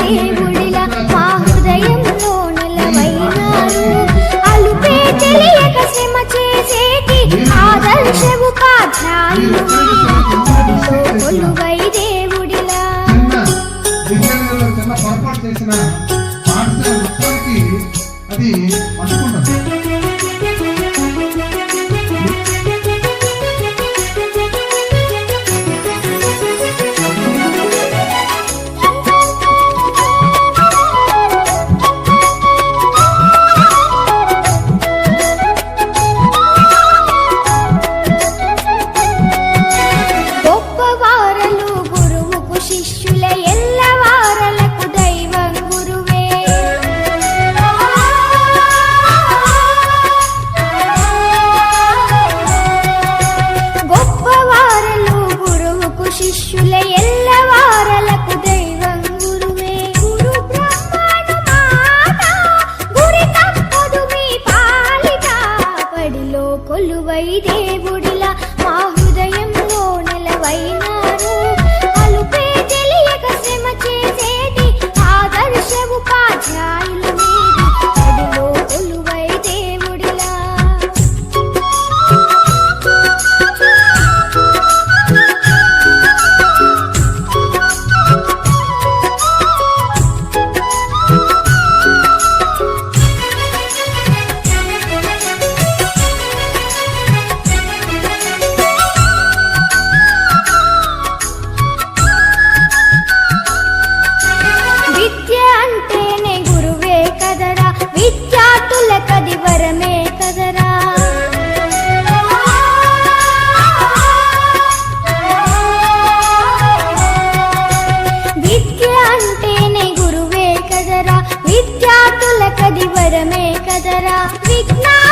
దేవుడిలా మా హృదయంలో నెలవైనారు. అలుపే తెలియక శ్రమ చేసేటి ఆదర్శ ఉపాధ్యాయులు కొలువై దేవుడిలా. చిన్న పొరపాటు చేసిన పాఠశాల మొత్తానికి అది పట్టుకుంటుంది. శిష్యుల ఎల్లవారలకు దైవం గురువే. గురు బ్రహ్మను మాట గురి తప్పదు మీ పాలిట. పడిలో కొలువై దేవుడిలా మా హృదయంలో నెలవైనారు. అలుపే తెలియక శ్రమ చేసేటి ఆదర్శ ఉపాధ్యాయులు మీరు పడిలో కొలువై దేవుడిలా. విద్యార్థులకది వరమే కదరా. విద్య అంటేనే గురువే కదరా. విద్యార్థులకది వరమే కదరా. విజ్ఞాన